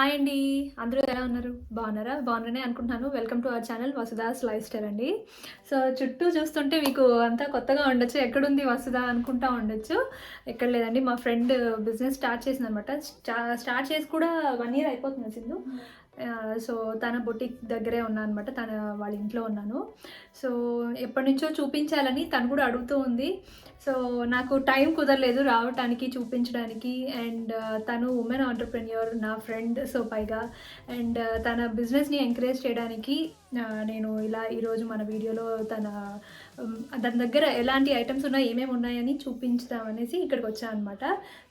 Hi అండి. అందరూ ఎలా ఉన్నారు? బాగున్నారా? బాగున్నారనే అనుకుంటున్నాను. Welcome to our channel Vasudhas life style అండి. సో చుట్టూ చూస్తుంటే మీకు అంతా కొత్తగా ఉండొచ్చు. ఎక్కడుంది వసుధ అనుకుంటా ఉండొచ్చు. ఎక్కడ లేదండి, మా ఫ్రెండ్ బిజినెస్ స్టార్ట్ చేసిందనమాట. స్టార్ట్ చేసి కూడా 1 ఇయర్ అయిపోతుంది సింధు. సో తన బొటిక్ దగ్గరే ఉన్నాను అనమాట. వాళ్ళ ఇంట్లో ఉన్నాను. సో ఎప్పటి నుంచో చూపించాలని తను కూడా అడుగుతూ ఉంది. సో నాకు టైం కుదరలేదు రావటానికి, చూపించడానికి. అండ్ తను ఉమెన్ ఆంటర్‌ప్రెన్యూర్, నా ఫ్రెండ్. సో పైగా అండ్ తన బిజినెస్ని ఎంకరేజ్ చేయడానికి నేను ఇలా ఈరోజు మన వీడియోలో తన దగ్గర ఎలాంటి ఐటమ్స్ ఉన్నాయి, ఏమేమి ఉన్నాయని చూపించుదామనేసి ఇక్కడికి వచ్చాను అనమాట.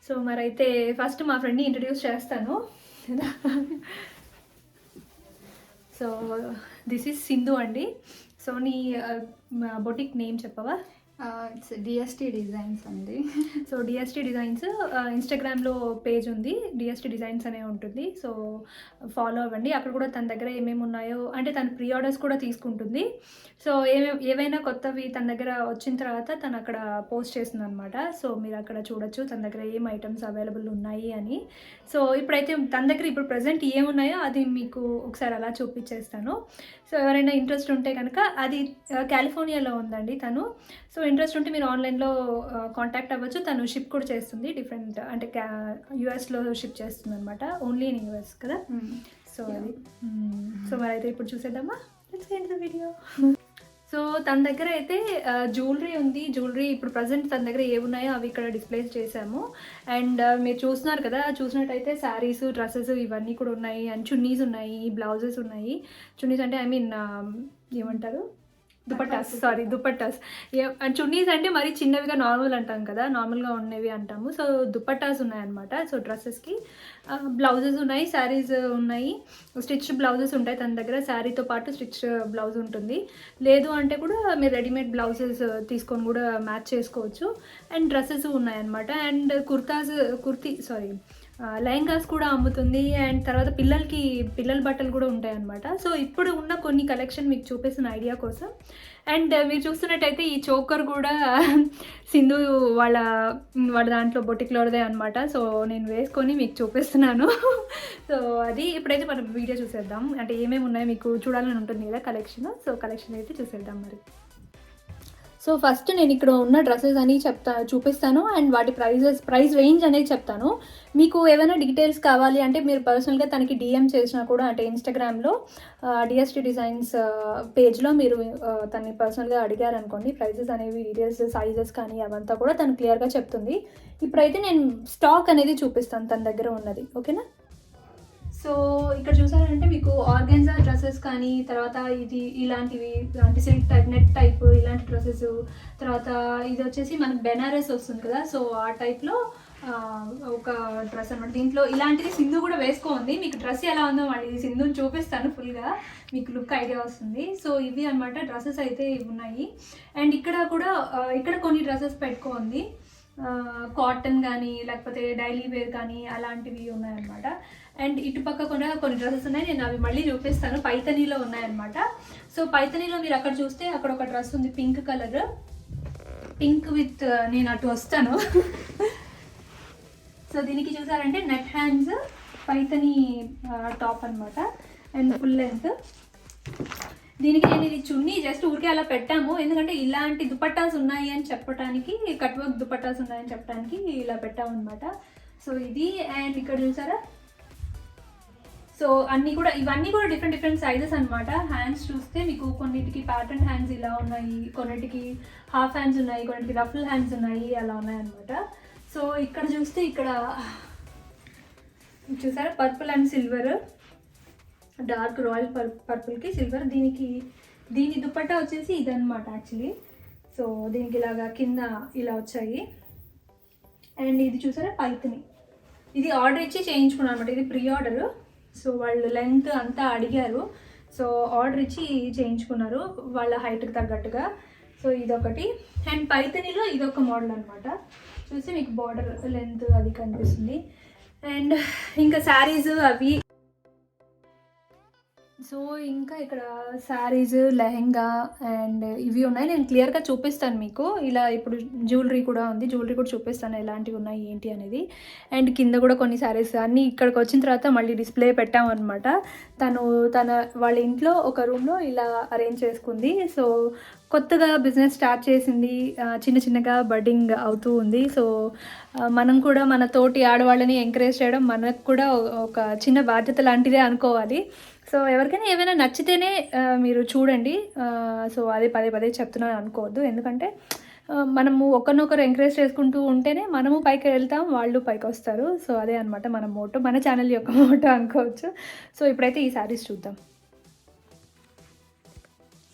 సో మరైతే ఫస్ట్ మా ఫ్రెండ్ని ఇంట్రడ్యూస్ చేస్తాను. సో దిస్ ఈజ్ సింధు అండి. సో నీ బొటిక్ నేమ్ చెప్పవా? ఇట్స్ డిఎస్టీ డిజైన్స్ అండి. సో డిఎస్టీ డిజైన్స్ ఇన్స్టాగ్రామ్లో పేజ్ ఉంది, డిఎస్టీ డిజైన్స్ అనే ఉంటుంది. సో ఫాలో అవ్వండి. అక్కడ కూడా తన దగ్గర ఏమేమి ఉన్నాయో, అంటే తను ప్రీ ఆర్డర్స్ కూడా తీసుకుంటుంది. సో ఏవైనా కొత్తవి తన దగ్గర వచ్చిన తర్వాత తను అక్కడ పోస్ట్ చేస్తుంది అనమాట. సో మీరు అక్కడ చూడొచ్చు తన దగ్గర ఏం ఐటమ్స్ అవైలబుల్ ఉన్నాయి అని. సో ఇప్పుడైతే తన దగ్గర ఇప్పుడు ప్రజెంట్ ఏమున్నాయో అది మీకు ఒకసారి అలా చూపించేస్తాను. సో ఎవరైనా ఇంట్రెస్ట్ ఉంటే కనుక, అది కాలిఫోర్నియాలో ఉందండి తను. సో ఇంట్రెస్ట్ ఉంటే మీరు ఆన్లైన్లో కాంటాక్ట్ అవ్వచ్చు. తను షిప్ కూడా చేస్తుంది, డిఫరెంట్ అంటే యూఎస్లో షిప్ చేస్తుంది అనమాట. ఓన్లీ ఇన్ యూఎస్ కదా. సో అది సో మరి అయితే ఇప్పుడు చూసేద్దామా? Let's get the video. So తన దగ్గర అయితే జ్యువెలరీ ఉంది. జ్యువెలరీ ఇప్పుడు ప్రజెంట్ తన దగ్గర ఏమున్నాయో అవి ఇక్కడ డిస్ప్లేస్ చేశాము. అండ్ మీరు చూస్తున్నారు కదా, చూసినట్టయితే శారీస్, డ్రెస్సెస్ ఇవన్నీ కూడా ఉన్నాయి. అండ్ చున్నీస్ ఉన్నాయి, బ్లౌజెస్ ఉన్నాయి. చున్నీస్ అంటే ఐ మీన్ ఏమంటారు, దుపట్టాస్. చున్నీస్ అంటే మరి చిన్నవిగా నార్మల్ అంటాం కదా, నార్మల్గా ఉన్నవి అంటాము. సో దుపట్టాస్ ఉన్నాయన్నమాట. సో డ్రెస్సెస్కి బ్లౌజెస్ ఉన్నాయి, శారీస్ ఉన్నాయి, స్టిచ్డ్ బ్లౌజెస్ ఉంటాయి తన దగ్గర. శారీతో పాటు స్టిచ్ బ్లౌజ్ ఉంటుంది. లేదు అంటే కూడా మీరు రెడీమేడ్ బ్లౌజెస్ తీసుకొని కూడా మ్యాచ్ చేసుకోవచ్చు. అండ్ డ్రెస్సెస్ ఉన్నాయన్నమాట. అండ్ లెహంగాస్ కూడా అమ్ముతుంది. అండ్ తర్వాత పిల్లల బట్టలు కూడా ఉంటాయన్నమాట. సో ఇప్పుడు ఉన్న కొన్ని కలెక్షన్ మీకు చూపిస్తున్న ఐడియా కోసం. అండ్ మీరు చూస్తున్నట్టయితే ఈ చోకర్ కూడా సింధు వాళ్ళ దాంట్లో బొటిక్లోదే అనమాట. సో నేను వేసుకొని మీకు చూపిస్తున్నాను. సో అది ఇప్పుడైతే మనం వీడియో చూసేద్దాం. అంటే ఏమేమి ఉన్నాయో మీకు చూడాలని ఉంటుంది కదా కలెక్షన్. సో కలెక్షన్ అయితే చూసేద్దాం మరి. సో ఫస్ట్ నేను ఇక్కడ ఉన్న డ్రెస్సెస్ అని చూపిస్తాను. అండ్ వాటి ప్రైస్ రేంజ్ అనేది చెప్తాను. మీకు ఏమైనా డీటెయిల్స్ కావాలి అంటే మీరు పర్సనల్గా తనకి డిఎం చేసినా కూడా, అంటే ఇన్స్టాగ్రామ్లో డిఎస్టీ డిజైన్స్ పేజ్లో మీరు తనని పర్సనల్గా అడిగారనుకోండి, ప్రైజెస్ అనేవి, డీటెయిల్స్, సైజెస్ కానీ అవంతా కూడా తను క్లియర్గా చెప్తుంది. ఇప్పుడైతే నేను స్టాక్ అనేది చూపిస్తాను తన దగ్గర ఉన్నది. ఓకేనా? సో ఇక్కడ చూసారంటే మీకు ఆర్గాన్జా డ్రెస్సెస్ కానీ, తర్వాత ఇలాంటివి అంటే సిల్క్ టైప్, నెట్ టైప్ ఇలాంటి డ్రెస్సెస్, తర్వాత ఇది వచ్చేసి మనకు బెనారస్ వస్తుంది కదా. సో ఆ టైప్లో ఒక డ్రెస్ అనమాట. దీంట్లో ఇలాంటిది సింధు కూడా వేసుకోండి. మీకు డ్రెస్ ఎలా ఉందో మళ్ళీ సింధుని చూపిస్తాను, ఫుల్గా మీకు లుక్ ఐడియా వస్తుంది. సో ఇవి అనమాట డ్రెస్సెస్ అయితే ఉన్నాయి. అండ్ ఇక్కడ కొన్ని డ్రెస్సెస్ పెట్టుకోండి, కాటన్ కానీ లేకపోతే డైలీ వేర్ కానీ అలాంటివి ఉన్నాయన్నమాట. అండ్ ఇటుపక్క కూడా కొన్ని డ్రెస్సెస్ ఉన్నాయి, నేను అవి మళ్ళీ చూపిస్తాను. పైతనీలో ఉన్నాయన్నమాట. సో పైతనీలో మీరు అక్కడ చూస్తే అక్కడ ఒక డ్రెస్ ఉంది, పింక్ కలర్, పింక్ విత్, నేను అటు వస్తాను. సో దీనికి చూసారంటే నెట్ హ్యాండ్స్ పైతనీ టాప్ అనమాట. And full length. దీనికి నేను ఇది చున్నీ జస్ట్ ఊరికే అలా పెట్టాము, ఎందుకంటే ఇలాంటి దుపట్టాస్ ఉన్నాయి అని చెప్పడానికి, కట్ వర్క్ దుపట్టాస్ ఉన్నాయని చెప్పడానికి ఇలా పెట్టాము అనమాట. సో ఇది. అండ్ ఇక్కడ చూసారా, సో ఇవన్నీ కూడా డిఫరెంట్ సైజెస్ అనమాట. హ్యాండ్స్ చూస్తే మీకు కొన్నిటికి ప్యాటర్న్ హ్యాండ్స్ ఇలా ఉన్నాయి, కొన్నిటికి హాఫ్ హ్యాండ్స్ ఉన్నాయి, కొన్నిటికి రఫుల్ హ్యాండ్స్ ఉన్నాయి, అలా ఉన్నాయన్నమాట. సో ఇక్కడ చూస్తే ఇక్కడ చూసారా, purple and silver, dark royal పర్పుల్కి సిల్వర్. దీని దుపట్టా వచ్చేసి ఇదనమాట యాక్చువల్లీ. సో దీనికి ఇలాగా కింద ఇలా వచ్చాయి. అండ్ ఇది చూసారా పైతని, ఇది ఆర్డర్ ఇచ్చి చేయించుకున్నాను అనమాట. ఇది ప్రీ ఆర్డర్. సో వాళ్ళు లెంత్ అంతా అడిగారు, సో ఆర్డర్ ఇచ్చి చేయించుకున్నారు వాళ్ళ హైట్కి తగ్గట్టుగా. సో ఇదొకటి. అండ్ పైతనీలో ఇదొక మోడల్ అనమాట. చూస్తే మీకు బార్డర్ లెంత్ అది కనిపిస్తుంది. అండ్ ఇంకా శారీస్ అవి సో ఇంకా ఇక్కడ శారీస్, లెహెంగా అండ్ ఇవి ఉన్నాయి. నేను క్లియర్గా చూపిస్తాను మీకు. ఇలా ఇప్పుడు జ్యువెలరీ కూడా ఉంది, జ్యువెలరీ కూడా చూపిస్తాను ఎలాంటివి ఉన్నాయి ఏంటి అనేది. అండ్ కింద కూడా కొన్ని శారీస్ అన్నీ ఇక్కడికి వచ్చిన తర్వాత మళ్ళీ డిస్ప్లే పెట్టామన్నమాట. తన వాళ్ళ ఇంట్లో ఒక రూమ్లో ఇలా అరేంజ్ చేసుకుంది. సో కొత్తగా బిజినెస్ స్టార్ట్ చేసింది, చిన్న చిన్నగా బడ్డింగ్ అవుతూ ఉంది. సో మనం కూడా మన తోటి ఆడవాళ్ళని ఎంకరేజ్ చేయడం మనకు కూడా ఒక చిన్న బాధ్యత లాంటిదే అనుకోవాలి. సో ఎవరికైనా ఏమైనా నచ్చితేనే మీరు చూడండి. సో అది పదే పదే చెప్తున్నాను అనుకోవద్దు. ఎందుకంటే మనము ఒకరినొకరు ఎంకరేజ్ చేసుకుంటూ ఉంటేనే మనము పైకి వెళ్తాం, వాళ్ళు పైకి వస్తారు. సో అదే అనమాట మన మోటో, మన ఛానల్ యొక్క మోటో అనుకోవచ్చు. సో ఇప్పుడైతే ఈ శారీస్ చూద్దాం.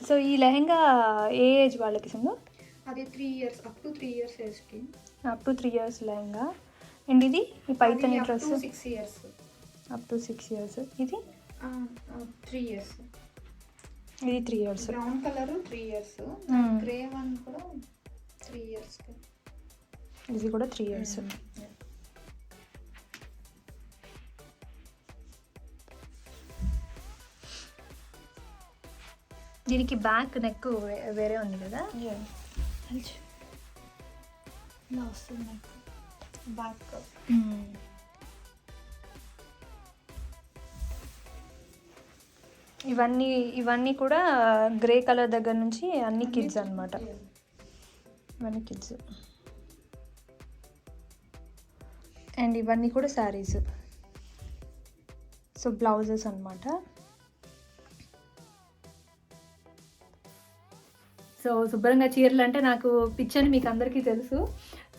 సో ఈ లెహెంగా ఏ ఏజ్ వాళ్ళకి సింగు? అది 3 years, up to 3 years ఏజ్కి. Up to 3 years lehenga. And ఇది ఈ Paithani dress 6 years. Up to 6 years. ఇది 3 years. ఇది 3 years. Brown colour 3 years. Grey one కూడా 3 years. ఇది కూడా 3 years. దీనికి బ్యాక్ నెక్ వేరే ఉంది కదా. ఇలా వస్తుంది బ్యాక్. ఇవన్నీ కూడా గ్రే కలర్ దగ్గర నుంచి అన్ని కిడ్స్ అన్నమాట. ఇవన్నీ కిడ్స్. అండ్ ఇవన్నీ కూడా శారీస్. సో బ్లౌజెస్ అన్నమాట. సో శుభ్రంగా చీరలు అంటే నాకు పిచ్చని మీకు అందరికీ తెలుసు.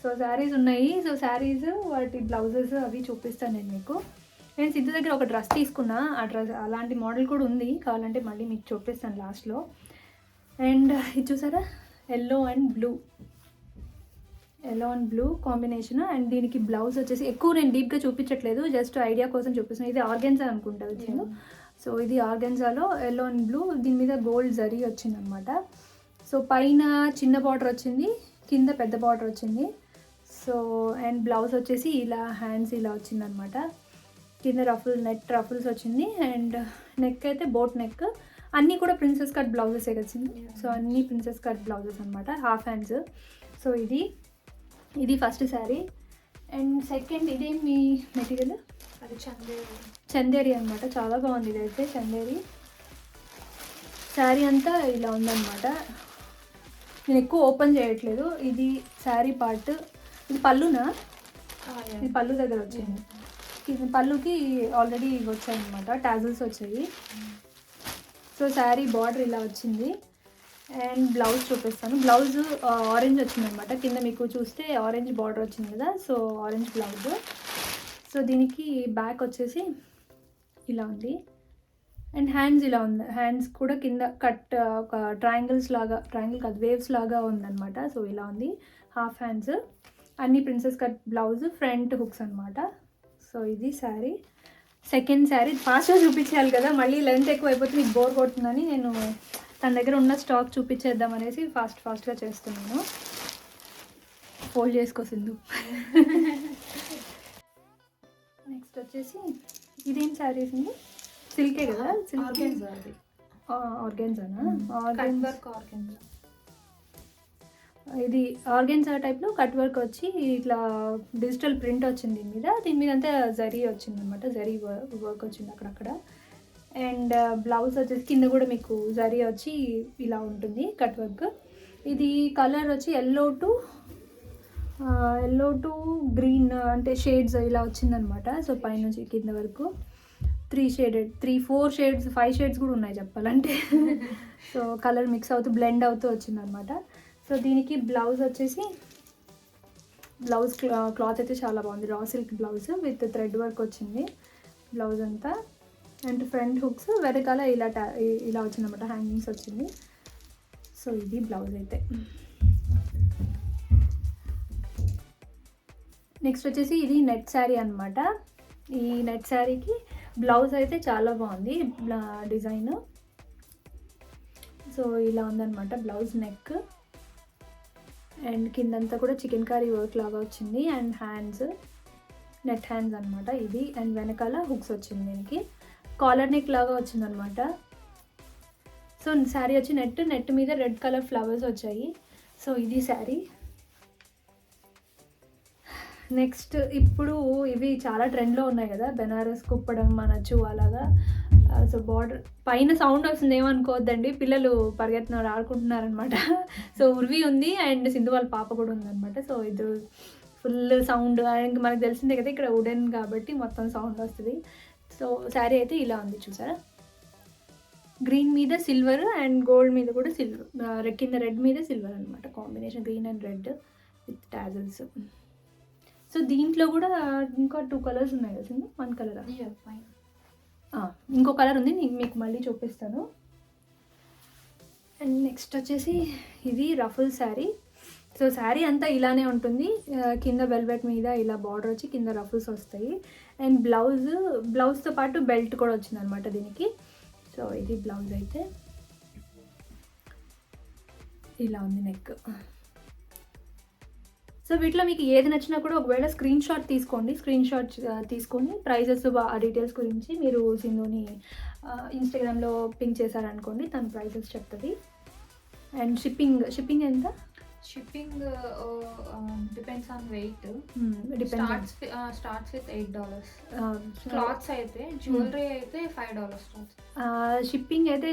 సో శారీస్ ఉన్నాయి. సో శారీస్ వాటి బ్లౌజెస్ అవి చూపిస్తాను నేను మీకు. నేను సిద్ధు దగ్గర ఒక డ్రెస్ తీసుకున్నా. ఆ డ్రెస్ అలాంటి మోడల్ కూడా ఉంది, కావాలంటే మళ్ళీ మీకు చూపిస్తాను లాస్ట్లో. అండ్ ఇది చూసారా, yellow and blue combination. And దీనికి బ్లౌజ్ వచ్చేసి ఎక్కువ నేను డీప్గా చూపించట్లేదు, జస్ట్ ఐడియా కోసం చూపిస్తున్నాను. ఇది ఆర్గెన్జా అనుకుంటా వచ్చింది. సో ఇది ఆర్గెన్జాలో ఎల్లో అండ్ బ్లూ, దీని మీద గోల్డ్ జరీ వచ్చింది అనమాట. సో పైన చిన్న బార్డర్ వచ్చింది, కింద పెద్ద బార్డర్ వచ్చింది. సో అండ్ బ్లౌజ్ వచ్చేసి ఇలా హ్యాండ్స్ ఇలా వచ్చిందనమాట. కింద నెట్ రఫుల్స్ వచ్చింది. అండ్ నెక్ అయితే బోట్ నెక్. అన్నీ కూడా ప్రిన్సెస్ కట్ బ్లౌజెసే వచ్చింది. సో అన్నీ ప్రిన్సెస్ కట్ బ్లౌజెస్ అనమాట, హాఫ్ హ్యాండ్స్. సో ఇది ఫస్ట్ శారీ. అండ్ సెకండ్ ఇదేం మీ మెటీరియల్? అది చందేరి అనమాట. చాలా బాగుంది ఇదైతే చందేరి. శారీ అంతా ఇలా ఉందన్నమాట. నేను ఎక్కువ ఓపెన్ చేయట్లేదు. ఇది శారీ పార్ట్. ఇది పళ్ళునా? ఇది పళ్ళు దగ్గర వచ్చింది. ఇది పళ్ళుకి ఆల్రెడీ వచ్చాయన్నమాట, టాజిల్స్ వచ్చాయి. సో శారీ బార్డర్ ఇలా వచ్చింది. అండ్ బ్లౌజ్ చూపిస్తాను. బ్లౌజ్ ఆరెంజ్ వచ్చిందనమాట. కింద మీకు చూస్తే ఆరెంజ్ బార్డర్ వచ్చింది కదా, సో ఆరెంజ్ బ్లౌజ్. సో దీనికి బ్యాక్ వచ్చేసి ఇలా ఉంది. అండ్ హ్యాండ్స్ ఇలా ఉంది. హ్యాండ్స్ కూడా కింద కట్ ఒక ట్రయాంగిల్ కాదు, వేవ్స్ లాగా ఉందన్నమాట. సో ఇలా ఉంది హాఫ్ హ్యాండ్స్. అన్ని princess cut blouse, front hooks అనమాట. సో ఇది శారీ. సెకండ్ శారీ ఫాస్ట్గా చూపించేయాలి కదా, మళ్ళీ లెంత్ ఎక్కువ అయిపోతే మీకు బోర్ కొడుతుందని నేను తన దగ్గర ఉన్న స్టాక్ చూపించేద్దాం అనేసి ఫాస్ట్గా చేస్తున్నాను. ఫోల్డ్ చేసుకోసింది. నెక్స్ట్ వచ్చేసి ఇదేం శారీస్ అండి? సిల్కే కదా? ఆర్గెన్జానా? ఇది ఆర్గెన్జా టైప్లో కట్ వర్క్ వచ్చి ఇట్లా డిజిటల్ ప్రింట్ వచ్చింది దీని మీద అంతా జరీ వచ్చింది అనమాట. జరీ వర్క్ వచ్చింది అక్కడక్కడ. అండ్ బ్లౌజ్ వచ్చేసి కింద కూడా మీకు జరీ వచ్చి ఇలా ఉంటుంది కట్ వర్క్. ఇది కలర్ వచ్చి ఎల్లో టు గ్రీన్ అంటే షేడ్స్ ఇలా వచ్చిందనమాట. సో పైనుంచి కింద వరకు 4 షేడ్స్ 5 షేడ్స్ కూడా ఉన్నాయి చెప్పాలంటే. సో కలర్ మిక్స్ అవుతూ బ్లెండ్ అవుతూ వచ్చిందనమాట. సో దీనికి బ్లౌజ్ వచ్చేసి క్లాత్ అయితే చాలా బాగుంది. Raw silk blouse with thread work వచ్చింది బ్లౌజ్ అంతా. అండ్ ఫ్రంట్ హుక్స్ వెనకాల ఇలా వచ్చిందన్నమాట, హ్యాంగింగ్స్ వచ్చింది. సో ఇది బ్లౌజ్ అయితే. నెక్స్ట్ వచ్చేసి ఇది నెట్ శారీ అనమాట. ఈ నెట్ శారీకి బ్లౌజ్ అయితే చాలా బాగుంది డిజైన్. సో ఇలా ఉందన్నమాట బ్లౌజ్ నెక్. అండ్ కిందంతా కూడా చికెన్ కర్రీ వర్క్ లాగా వచ్చింది. అండ్ హ్యాండ్స్ నెట్ హ్యాండ్స్ అనమాట ఇది. అండ్ వెనకాల హుక్స్ వచ్చింది దీనికి. కాలర్ నెక్ లాగా వచ్చిందనమాట. సో శారీ వచ్చి నెట్ మీద రెడ్ కలర్ ఫ్లవర్స్ వచ్చాయి. సో ఇది శారీ. నెక్స్ట్ ఇప్పుడు ఇవి చాలా ట్రెండ్లో ఉన్నాయి కదా, బెనారస్ కుప్పడం అనొచ్చు అలాగా. సో బార్డర్ పైన సౌండ్ వస్తుంది, ఏమనుకోవద్దండి, పిల్లలు పరిగెత్తున్నారు ఆడుకుంటున్నారనమాట. సో ఉర్వి ఉంది అండ్ సింధు వాళ్ళ పాప కూడా ఉందన్నమాట. సో ఇద్దరు ఫుల్ సౌండ్. అండ్ మనకు తెలిసిందే కదా ఇక్కడ వుడెన్ కాబట్టి మొత్తం సౌండ్ వస్తుంది. సో శారీ అయితే ఇలా ఉంది చూసారా, గ్రీన్ మీద సిల్వర్ అండ్ గోల్డ్ మీద కూడా సిల్వర్, కింద రెడ్ మీద సిల్వర్ అనమాట, combination green and red with tassels. So దీంట్లో కూడా ఇంకా 2 కలర్స్ ఉన్నాయి కదా, 1 కలరా, ఇంకో కలర్ ఉంది, నేను మీకు మళ్ళీ చూపిస్తాను. అండ్ నెక్స్ట్ వచ్చేసి ఇది రఫుల్ శారీ. సో శారీ అంతా ఇలానే ఉంటుంది, కింద వెల్వెట్ మీద ఇలా బార్డర్ వచ్చి కింద రఫుల్స్ వస్తాయి. అండ్ బ్లౌజ్తో పాటు బెల్ట్ కూడా వచ్చింది అనమాట దీనికి. సో ఇది బ్లౌజ్ అయితే ఇలా ఉంది నెక్. సో వీటిలో మీకు ఏది నచ్చినా కూడా ఒకవేళ స్క్రీన్ షాట్ తీసుకొని ప్రైజెస్ డీటెయిల్స్ గురించి మీరు సింధుని ఇన్స్టాగ్రామ్లో పింక్ చేశారనుకోండి, తన ప్రైజెస్ చెప్తుంది. అండ్ షిప్పింగ్ ఎంత? Shipping depends on wait. Starts with $8. Clothes అయితే జ్యువెలరీ అయితే $5 స్టార్ట్స్. షిప్పింగ్ అయితే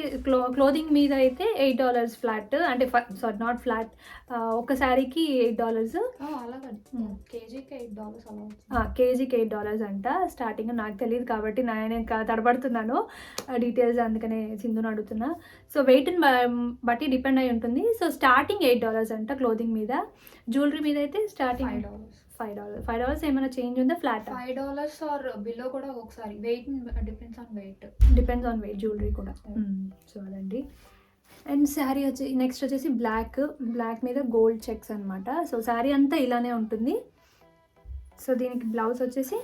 క్లోదింగ్ మీద అయితే $8 ఫ్లాట్, అంటే నాట్ ఫ్లాట్, ఒక శారీకి $8. అలాగే కేజీకి $8 అలా. కేజీకి $8 అంట స్టార్టింగ్. నాకు తెలియదు కాబట్టి నేను తడబడుతున్నాను డీటెయిల్స్, అందుకనే సింధుని అడుగుతున్నా. సో వెయిట్ని బట్టి డిపెండ్ అయి ఉంటుంది. సో స్టార్టింగ్ $8 అంట క్లోదింగ్ మీద. జ్యువెలరీ మీద అయితే స్టార్టింగ్ $5. ఏమైనా చేంజ్ ఉందా ఫ్లాట్? $5 ఆర్ బిలో కూడా ఒకసారి. Weight depends on weight jewellery కూడా. సో అదండి. అండ్ శారీ నెక్స్ట్ వచ్చేసి బ్లాక్ మీద గోల్డ్ చెక్స్ అనమాట. సో శారీ అంతా ఇలానే ఉంటుంది. సో దీనికి బ్లౌజ్ వచ్చేసి,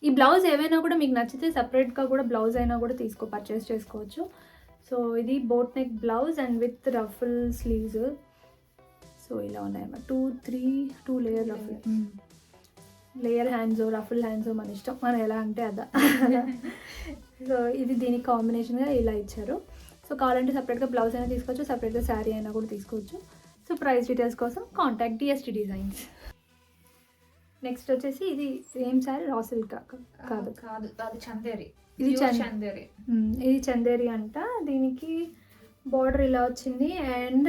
ఈ బ్లౌజ్ ఏవైనా కూడా మీకు నచ్చితే సపరేట్గా కూడా బ్లౌజ్ అయినా కూడా పర్చేస్ చేసుకోవచ్చు. సో ఇది boat neck blouse and with ruffle sleeves. So ఇలా ఉన్నాయన్నమాట, 2 layer layer hands, ruffle hands, మన ఇష్టం, మనం ఎలా అంటే అదా. సో ఇది దీనికి కాంబినేషన్గా ఇలా ఇచ్చారు. సో కావాలంటే సపరేట్గా బ్లౌజ్ అయినా తీసుకోవచ్చు, సపరేట్గా శారీ అయినా కూడా తీసుకోవచ్చు. సో ప్రైస్ డీటెయిల్స్ కోసం కాంటాక్ట్ DST డిజైన్స్. నెక్స్ట్ వచ్చేసి ఇది ఏం శారీ, రా సిల్క్ కాదు, అది చందేరి. ఇది చందేరి అంట. దీనికి బార్డర్ ఇలా వచ్చింది అండ్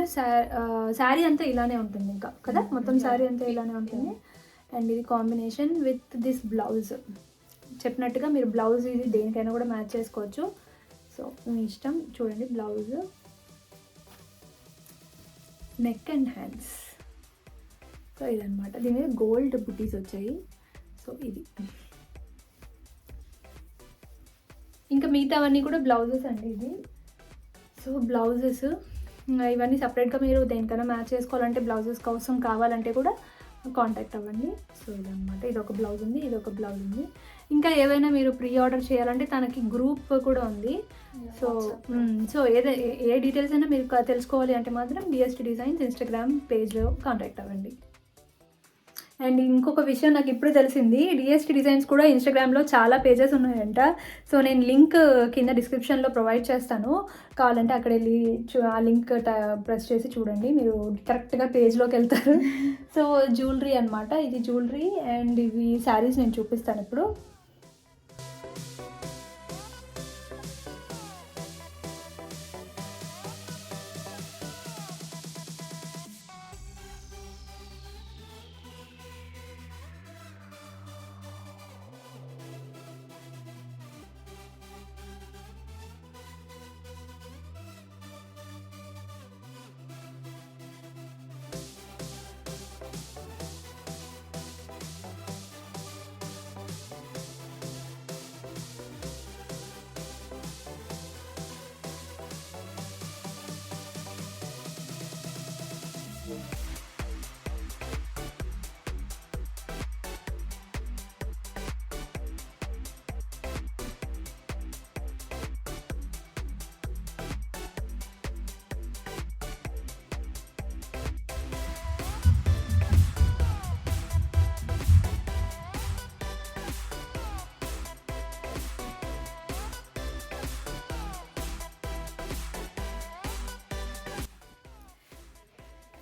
శారీ అంతా ఇలానే ఉంటుంది ఇంకా కదా, మొత్తం శారీ అంతా ఇలానే ఉంటుంది. అండ్ ఇది కాంబినేషన్ విత్ దిస్ బ్లౌజ్. చెప్పినట్టుగా మీరు బ్లౌజ్ ఇది దేనికైనా కూడా మ్యాచ్ చేసుకోవచ్చు. సో మీ ఇష్టం. చూడండి blouse, neck and hands. So ఇదనమాట, దీని మీద గోల్డ్ బుటీస్ వచ్చాయి. సో ఇది ఇంకా మిగతావన్నీ కూడా బ్లౌజెస్ అండి ఇది. సో బ్లౌజెస్ ఇవన్నీ సపరేట్గా మీరు దేనికైనా మ్యాచ్ చేసుకోవాలంటే, బ్లౌజెస్ కోసం కావాలంటే కూడా కాంటాక్ట్ అవ్వండి. సో ఇదనమాట, ఇదొక బ్లౌజ్ ఉంది, ఇదొక బ్లౌజ్ ఉంది. ఇంకా ఏవైనా మీరు ప్రీ ఆర్డర్ చేయాలంటే తనకి గ్రూప్ కూడా ఉంది. సో ఏ డీటెయిల్స్ అయినా మీరు తెలుసుకోవాలి అంటే మాత్రం DST డిజైన్స్ ఇన్స్టాగ్రామ్ పేజ్లో కాంటాక్ట్ అవ్వండి. అండ్ ఇంకొక విషయం నాకు ఇప్పుడు తెలిసింది, DST డిజైన్స్ కూడా ఇన్స్టాగ్రామ్లో చాలా పేజెస్ ఉన్నాయంట. సో నేను లింక్ కింద డిస్క్రిప్షన్లో ప్రొవైడ్ చేస్తాను, కావాలంటే అక్కడ వెళ్ళి ఆ లింక్ ప్రెస్ చేసి చూడండి, మీరు కరెక్ట్గా పేజ్లోకి వెళ్తారు. సో జ్యువెలరీ అనమాట, ఇది జ్యువెలరీ అండ్ ఇవి శారీస్ నేను చూపిస్తాను ఇప్పుడు.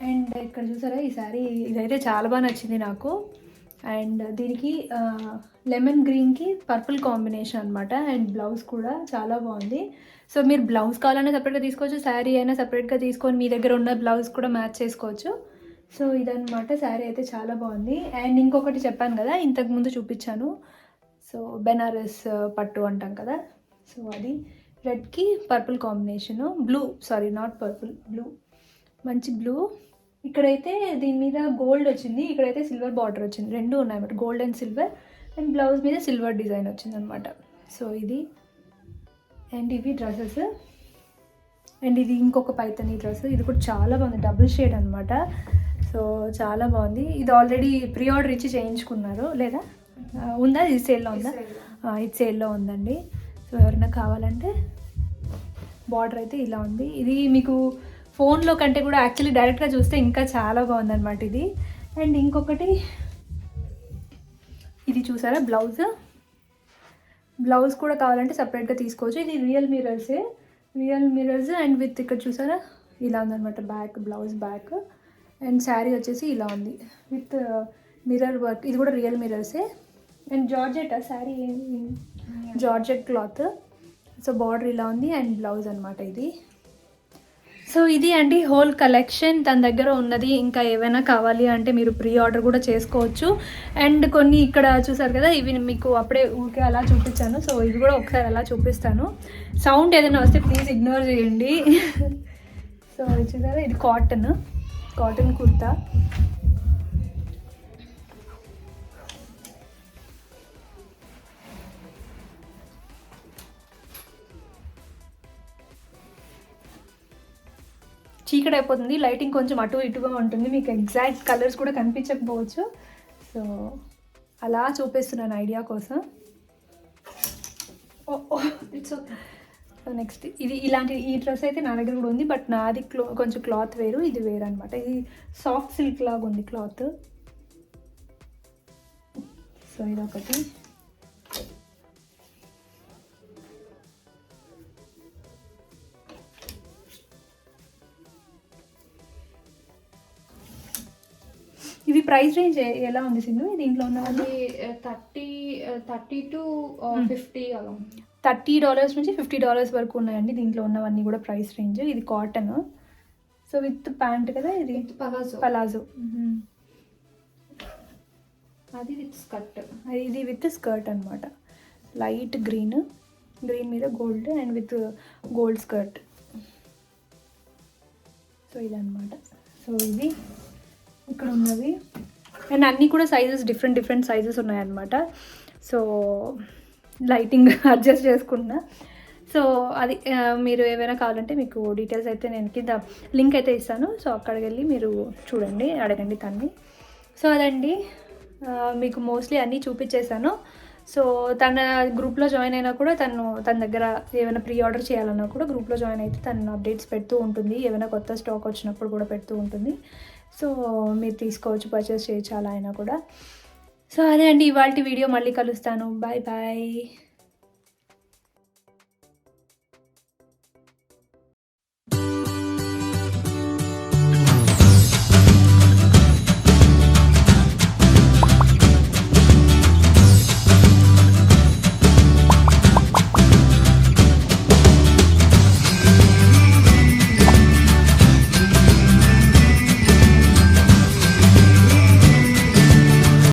అండ్ ఇక్కడ చూసారా ఈ శారీ ఇదైతే చాలా బాగా నచ్చింది నాకు. అండ్ దీనికి లెమన్ గ్రీన్కి పర్పుల్ కాంబినేషన్ అనమాట. అండ్ బ్లౌజ్ కూడా చాలా బాగుంది. సో మీరు బ్లౌజ్ కావాలన్నా సపరేట్గా తీసుకోవచ్చు, శారీ అయినా సపరేట్గా తీసుకొని మీ దగ్గర ఉన్న బ్లౌజ్ కూడా మ్యాచ్ చేసుకోవచ్చు. సో ఇదనమాట, శారీ అయితే చాలా బాగుంది. అండ్ ఇంకొకటి చెప్పాను కదా ఇంతకుముందు చూపించాను, సో బెనారస్ పట్టు అంటాం కదా, సో అది రెడ్కి purple combination, blue, sorry not purple, blue, మంచి బ్లూ. ఇక్కడైతే దీని మీద గోల్డ్ వచ్చింది, ఇక్కడైతే సిల్వర్ బార్డర్ వచ్చింది, రెండు ఉన్నాయన్నమాట, gold and silver. And blouse మీద సిల్వర్ డిజైన్ వచ్చింది అనమాట. సో ఇది, అండ్ ఇవి డ్రెస్సెస్. అండ్ ఇది ఇంకొక పైతని డ్రెస్, ఇది కూడా చాలా బాగుంది, డబుల్ షేడ్ అనమాట. సో చాలా బాగుంది. ఇది ఆల్రెడీ ప్రీ ఆర్డర్ ఇచ్చి చేయించుకున్నారు, లేదా ఉందా, ఇది సేల్లో ఉందా? ఇది సేల్లో ఉందండి. సో ఎవరైనా కావాలంటే, బార్డర్ అయితే ఇలా ఉంది. ఇది మీకు ఫోన్లో కంటే కూడా యాక్చువల్లీ డైరెక్ట్గా చూస్తే ఇంకా చాలా బాగుందన్నమాట ఇది. అండ్ ఇంకొకటి ఇది చూసారా బ్లౌజ్ కూడా కావాలంటే సపరేట్గా తీసుకోవచ్చు. ఇది రియల్ మిర్రర్స్ అండ్ విత్ ఇక్కడ చూసారా ఇలా ఉందన్నమాట back, blouse back. And sari వచ్చేసి ఇలా ఉంది విత్ మిర్రర్ వర్క్, ఇది కూడా రియల్ మిర్రర్సే. And georgette sari, georgette cloth. So border ఇలా ఉంది అండ్ బ్లౌజ్ అనమాట ఇది. సో ఇది అండి హోల్ కలెక్షన్ తన దగ్గర ఉన్నది. ఇంకా ఏమైనా కావాలి అంటే మీరు ప్రీ ఆర్డర్ కూడా చేసుకోవచ్చు. అండ్ కొన్ని ఇక్కడ చూసారు కదా, ఇవి మీకు అప్పుడే ఊరికే అలా చూపించాను. సో ఇవి కూడా ఒకసారి అలా చూపిస్తాను. సౌండ్ ఏదైనా వస్తే ప్లీజ్ ఇగ్నోర్ చేయండి. సో ఇది చూసారా, ఇది కాటన్ కుర్తా. చీకటి అయిపోతుంది, లైటింగ్ కొంచెం అటు ఇటుగా ఉంటుంది, మీకు ఎగ్జాక్ట్ కలర్స్ కూడా కనిపించకపోవచ్చు. సో అలా చూపిస్తున్నాను ఐడియా కోసం. It's okay. సో నెక్స్ట్ ఇది ఇలాంటి ఈ డ్రెస్ అయితే నా దగ్గర కూడా ఉంది, బట్ నాది కొంచెం క్లాత్ వేరు, ఇది వేరు అనమాట. ఇది సాఫ్ట్ సిల్క్ లాగా ఉంది క్లాత్. సో ఇదొకటి. ఇవి ప్రైస్ రేంజ్ ఎలా ఉంది సింధు దీంట్లో ఉన్నది? $30 to $50 అలా. $30 నుంచి $50 వరకు ఉన్నాయండి దీంట్లో ఉన్నవన్నీ కూడా ప్రైస్ రేంజ్. ఇది కాటన్, సో విత్ ప్యాంట్ కదా, ఇది పలాజో. అది విత్ స్కర్ట్, ఇది విత్ స్కర్ట్ అనమాట. లైట్ గ్రీన్ మీద gold and with gold skirt. So ఇదన్నమాట. సో ఇది ఇక్కడ ఉన్నవి. అండ్ అన్నీ కూడా సైజెస్ డిఫరెంట్ సైజెస్ ఉన్నాయన్నమాట. సో లైటింగ్ అడ్జస్ట్ చేసుకున్నా. సో అది మీరు ఏమైనా కావాలంటే మీకు డీటెయిల్స్ అయితే నేను కింద లింక్ అయితే ఇస్తాను. సో అక్కడికి వెళ్ళి మీరు చూడండి, అడగండి తన్ని. సో అదండి, మీకు మోస్ట్లీ అన్నీ చూపించేశాను. సో తన గ్రూప్లో జాయిన్ అయినా కూడా తన దగ్గర ఏమైనా ప్రీ ఆర్డర్ చేయాలన్నా కూడా గ్రూప్లో జాయిన్ అయితే తను అప్డేట్స్ పెడుతూ ఉంటుంది, ఏమైనా కొత్త స్టాక్ వచ్చినప్పుడు కూడా పెడుతూ ఉంటుంది. సో మీరు తీసుకోవచ్చు, పర్చేస్ చేయొచ్చు అలా అయినా కూడా. సో అదే అండి ఇవాళ వీడియో, మళ్ళీ కలుస్తాను. బాయ్.